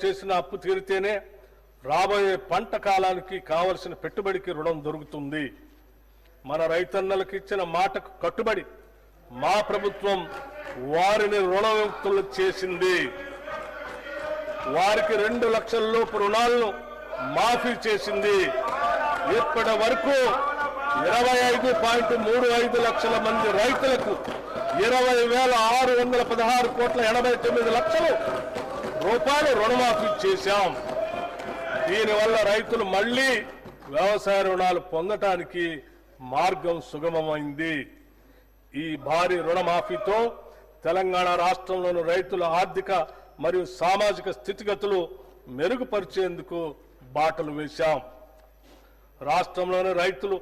చేసిన అప్పు తీరితేనే రాబోయే పంట కాలానికి కావలసిన పెట్టుబడికి రుణం దొరుకుతుంది. మన రైతన్నలకు ఇచ్చిన మాటకు కట్టుబడి మా ప్రభుత్వం వారిని రుణవిముక్తులు చేసింది. వారికి 2 లక్షల లోపు రుణాలను మాఫీ చేసింది. ఇప్పటి వరకు 25.35 లక్షల మంది రైతులకు 20,616 కోట్ల 89 లక్షల రూపాయలు రుణమాఫీ చేశాం. దీనివల్ల రైతులు మళ్లీ వ్యవసాయ రుణాలు పొందటానికి మార్గం సుగమమైంది. ఈ భారీ రుణమాఫీతో తెలంగాణ రాష్ట్రంలోని రైతుల ఆర్థిక మరియు సామాజిక స్థితిగతులు మెరుగుపరిచేందుకు బాటలు వేశాం. రాష్ట్రంలోని రైతులు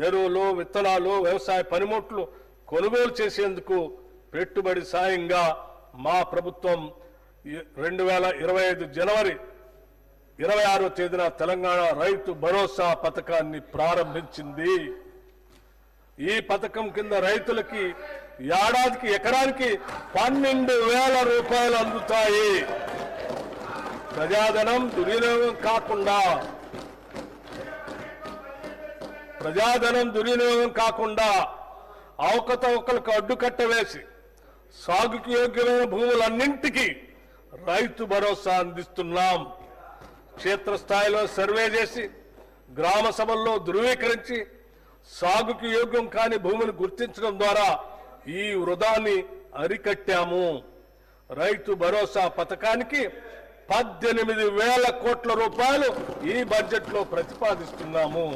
ఎరువులు, విత్తనాలు, వ్యవసాయ పనిముట్లు కొనుగోలు చేసేందుకు పెట్టుబడి సాయంగా మా ప్రభుత్వం 2025 జనవరి 26వ తేదీన తెలంగాణ రైతు భరోసా పథకాన్ని ప్రారంభించింది. ఈ పథకం కింద రైతులకి ఏడాదికి ఎకరానికి 12,000 రూపాయలు అందుతాయి. ప్రజాధనం దుర్వినియోగం కాకుండా అవకతవకలకు అడ్డుకట్ట వేసి సాగుకు యోగ్యమైన భూములన్నింటికీ రైతు భరోసా అందిస్తున్నాం. క్షేత్రస్థాయిలో సర్వే చేసి గ్రామ సభల్లో ధృవీకరించి సాగుకు యోగ్యం కాని భూమిని గుర్తించడం ద్వారా ఈ వృధాన్ని అరికట్టాము. రైతు భరోసా పథకానికి 18,000 కోట్ల రూపాయలు ఈ బడ్జెట్ లో ప్రతిపాదిస్తున్నాము.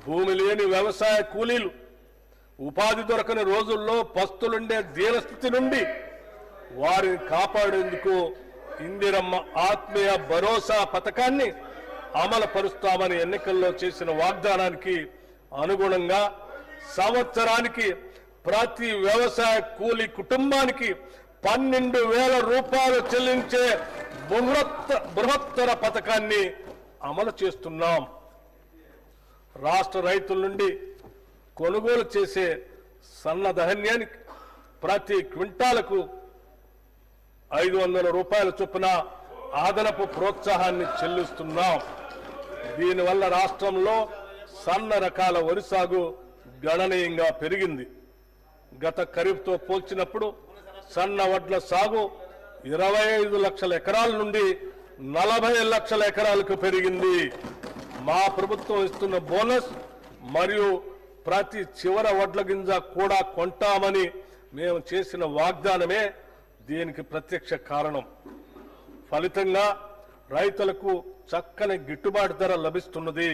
భూమి లేని వ్యవసాయ కూలీలు ఉపాధి దొరకని రోజుల్లో పస్తులుండే దీనస్థితి నుండి వారిని కాపాడేందుకు ఇందిరమ్మ ఆత్మీయ భరోసా పథకాన్ని అమలు పరుస్తామని ఎన్నికల్లో చేసిన వాగ్దానానికి అనుగుణంగా సంవత్సరానికి ప్రతి వ్యవసాయ కూలీ కుటుంబానికి 12,000 రూపాయలు చెల్లించే బృహత్తర పథకాన్ని అమలు చేస్తున్నాం. రాష్ట్ర రైతుల నుండి కొనుగోలు చేసే సన్న ధాన్యానికి ప్రతి క్వింటాలకు 500 రూపాయల చొప్పున అదనపు ప్రోత్సాహాన్ని చెల్లిస్తున్నాం. దీనివల్ల రాష్ట్రంలో సన్న రకాల వరి సాగు గణనీయంగా పెరిగింది. గత ఖరీఫ్తో పోల్చినప్పుడు సన్న వడ్ల సాగు 25 లక్షల ఎకరాల నుండి 40 లక్షల ఎకరాలకు పెరిగింది. మా ప్రభుత్వం ఇస్తున్న బోనస్ మరియు ప్రతి చివర వడ్ల గింజ కూడా కొంటామని మేము చేసిన వాగ్దానమే దీనికి ప్రత్యక్ష కారణం. ఫలితంగా రైతులకు చక్కని గిట్టుబాటు ధర లభిస్తున్నది.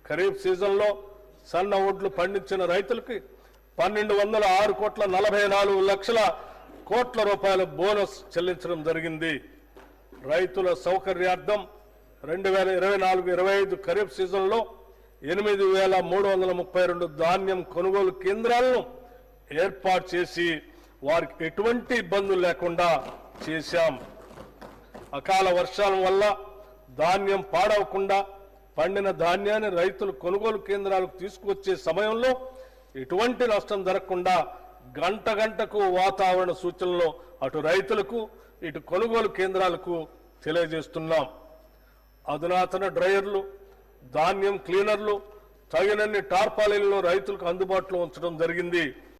ఖరీఫ్ సీజన్లో సన్న వడ్లు పండించిన రైతులకి 1,206 కోట్ల 44 లక్షల కోట్ల రూపాయల బోనస్ చెల్లించడం జరిగింది. రైతుల సౌకర్యార్థం 2024-25 ఖరీఫ్ సీజన్లో 8,332 ధాన్యం కొనుగోలు కేంద్రాలను ఏర్పాటు చేసి వారికి ఎటువంటి ఇబ్బందులు లేకుండా చేశాం. అకాల వర్షాల వల్ల ధాన్యం పాడవకుండా పండిన ధాన్యాన్ని రైతులు కొనుగోలు కేంద్రాలకు తీసుకువచ్చే సమయంలో ఎటువంటి నష్టం జరగకుండా గంటకు వాతావరణ సూచనలు అటు రైతులకు ఇటు కొనుగోలు కేంద్రాలకు తెలియజేస్తున్నాం. అధునాతన డ్రైయర్లు, ధాన్యం క్లీనర్లు, తగినన్ని టార్పాలిన్లు రైతులకు అందుబాటులో ఉంచడం జరిగింది.